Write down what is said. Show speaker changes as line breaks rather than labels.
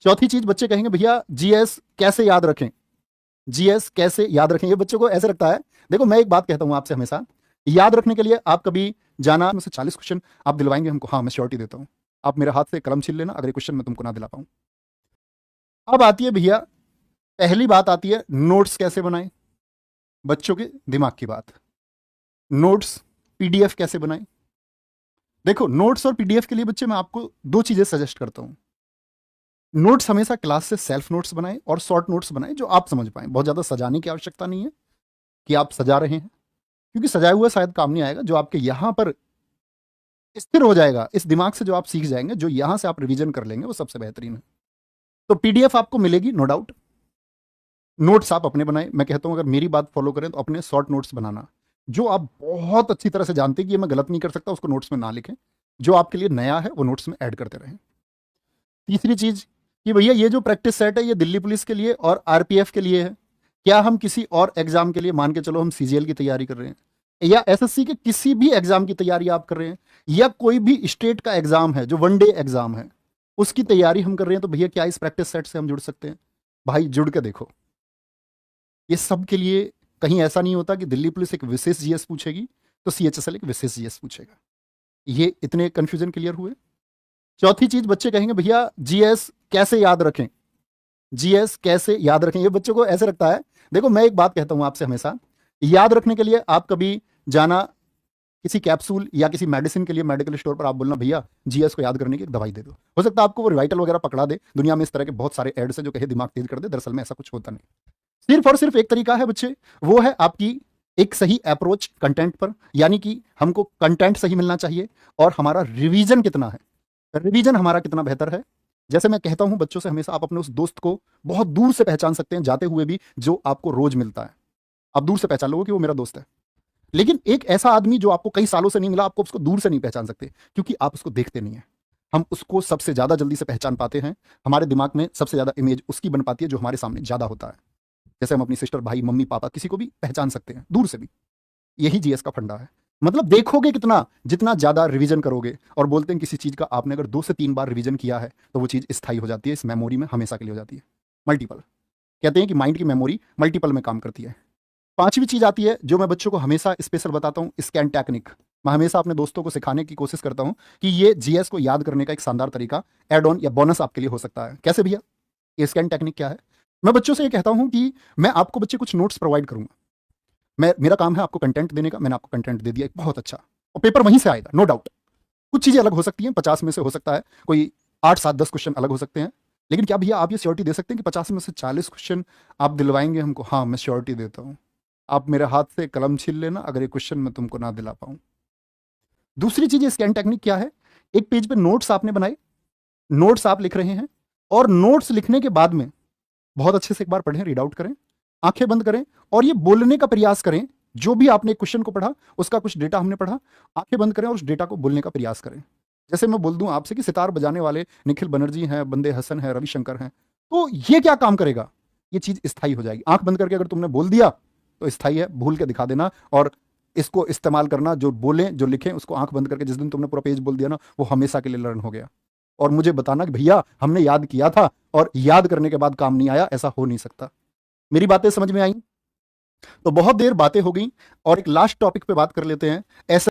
चौथी चीज बच्चे कहेंगे भैया जीएस कैसे याद रखें। जीएस कैसे याद रखें, ये बच्चों को ऐसे लगता है। देखो मैं एक बात कहता हूं आपसे हमेशा, याद रखने के लिए आप कभी जाना मुझसे 40 क्वेश्चन आप दिलवाएंगे हमको, हाँ मैं श्योरिटी देता हूं। आप मेरे हाथ से कलम छीन लेना, अगर क्वेश्चन मैं तुमको ना दिला पाऊं। अब आती है भैया, पहली बात आती है नोट्स कैसे बनाएं, बच्चों के दिमाग की बात। नोट्स पीडीएफ कैसे बनाएं। देखो नोट्स और पीडीएफ के लिए बच्चे मैं आपको दो चीजें सजेस्ट करता हूं। नोट्स हमेशा क्लास से सेल्फ नोट्स बनाएं और शॉर्ट नोट्स बनाएं जो आप समझ पाएं। बहुत ज्यादा सजाने की आवश्यकता नहीं है कि आप सजा रहे हैं, क्योंकि सजाया हुआ शायद काम नहीं आएगा। जो आपके यहां पर स्थिर हो जाएगा इस दिमाग से, जो आप सीख जाएंगे, जो यहां से आप रिवीजन कर लेंगे, वो सबसे बेहतरीन है। तो पीडीएफ आपको मिलेगी नो डाउट। नोट्स आप अपने बनाएं। मैं कहता हूं अगर मेरी बात फॉलो करें तो अपने शॉर्ट नोट्स बनाना, जो आप बहुत अच्छी तरह से जानते हैं कि ये मैं गलत नहीं कर सकता, उसको नोट्स में ना लिखें। जो आपके लिए नया है वो नोट्स में ऐड करते रहें। तीसरी चीज कि भैया ये जो प्रैक्टिस सेट है ये दिल्ली पुलिस के लिए और आरपीएफ के लिए है। क्या हम किसी और एग्जाम के लिए, मान के चलो हम सीजीएल की तैयारी कर रहे हैं या एसएससी के किसी भी एग्जाम की तैयारी आप कर रहे हैं, या कोई भी स्टेट का एग्जाम है जो वनडे एग्जाम है उसकी तैयारी हम कर रहे हैं, तो भैया क्या इस प्रैक्टिस सेट से हम जुड़ सकते हैं? भाई जुड़ के देखो। ये सब के लिए कहीं ऐसा नहीं होता कि दिल्ली पुलिस एक विशेष जीएस पूछेगी तो सीएचएसएल एक विशेष जीएस पूछेगा। ये इतने कंफ्यूजन क्लियर हुए। चौथी चीज बच्चे कहेंगे भैया जीएस कैसे याद रखें। जीएस कैसे याद रखें, ये बच्चों को ऐसे लगता है। देखो मैं एक बात कहता हूं आपसे हमेशा, याद रखने के लिए आप कभी जाना किसी कैप्सूल या किसी मेडिसिन के लिए मेडिकल स्टोर पर, आप बोलना भैया जीएस को याद करने की एक दवाई दे दो। हो सकता है आपको वो रिवाइटल वगैरह पकड़ा दे। दुनिया में इस तरह के बहुत सारे एड्स हैं जो कहे दिमाग तेज कर दे, दरअसल में ऐसा कुछ होता नहीं। सिर्फ और सिर्फ एक तरीका है बच्चे, वो है आपकी एक सही अप्रोच कंटेंट पर। यानी कि हमको कंटेंट सही मिलना चाहिए और हमारा रिवीजन कितना है, रिवीजन हमारा कितना बेहतर है। जैसे मैं कहता हूं बच्चों से हमेशा, आप अपने उस दोस्त को बहुत दूर से पहचान सकते हैं जाते हुए भी, जो आपको रोज मिलता है। आप दूर से पहचान लोगे कि वो मेरा दोस्त है। लेकिन एक ऐसा आदमी जो आपको कई सालों से नहीं मिला, आपको उसको दूर से नहीं पहचान सकते, क्योंकि आप उसको देखते नहीं है। हम उसको सबसे ज्यादा जल्दी से पहचान पाते हैं। हमारे दिमाग में सबसे ज्यादा इमेज उसकी बन पाती है जो हमारे सामने ज्यादा होता है। जैसे हम अपनी सिस्टर, भाई, मम्मी, पापा, किसी को भी पहचान सकते हैं दूर से भी। यही जीएस का फंडा है। मतलब देखोगे कितना, जितना ज्यादा रिवीजन करोगे। और बोलते हैं किसी चीज का आपने अगर 2 से 3 बार रिवीजन किया है तो वो चीज स्थायी हो जाती है, इस मेमोरी में हमेशा के लिए हो जाती है। मल्टीपल, कहते हैं कि माइंड की मेमोरी मल्टीपल में काम करती है। पांचवी चीज आती है जो मैं बच्चों को हमेशा स्पेशल बताता हूं, स्कैन टेक्निक। मैं हमेशा अपने दोस्तों को सिखाने की कोशिश करता हूं कि ये जीएस को याद करने का एक शानदार तरीका, एड ऑन या बोनस आपके लिए हो सकता है। कैसे भैया? ये स्कैन टेक्निक क्या है? मैं बच्चों से ये कहता हूं कि मैं आपको बच्चे कुछ नोट्स प्रोवाइड करूंगा। मेरा काम है आपको कंटेंट देने का। मैंने आपको कंटेंट दे दिया एक बहुत अच्छा, और पेपर वहीं से आएगा नो डाउट। कुछ चीजें अलग हो सकती हैं, 50 में से हो सकता है कोई 8, 7, 10 क्वेश्चन अलग हो सकते हैं। लेकिन क्या भैया आप ये श्योरिटी दे सकते हैं कि 50 में से 40 क्वेश्चन आप दिलवाएंगे हमको? हाँ मैं श्योरिटी देता हूं। आप मेरे हाथ से कलम छीन लेना, अगर ये क्वेश्चन मैं तुमको ना दिला पाऊं। दूसरी चीज स्कैन टेक्निक क्या है? एक पेज पे नोट्स आपने बनाए, नोट्स आप लिख रहे हैं, और नोट्स लिखने के बाद में बहुत अच्छे से एक बार पढ़ें, रीड आउट करें, आंखें बंद करें और ये बोलने का प्रयास करें। जो भी आपने क्वेश्चन को पढ़ा उसका कुछ डेटा हमने पढ़ा, आंखें बंद करें और उस डेटा को बोलने का प्रयास करें। जैसे मैं बोल दूं आपसे कि सितार बजाने वाले निखिल बनर्जी हैं, बंदे हसन हैं, रविशंकर हैं, तो ये क्या काम करेगा? ये चीज स्थायी हो जाएगी। आंख बंद करके अगर तुमने बोल दिया तो स्थायी है, भूल के दिखा देना और इसको इस्तेमाल करना। जो बोले जो लिखें उसको आंख बंद करके, जिस दिन तुमने पूरा पेज बोल दिया ना, वो हमेशा के लिए लर्न हो गया। और मुझे बताना कि भैया हमने याद किया था और याद करने के बाद काम नहीं आया, ऐसा हो नहीं सकता। मेरी बातें समझ में आई? तो बहुत देर बातें हो गई और एक लास्ट टॉपिक पे बात कर लेते हैं। ऐसा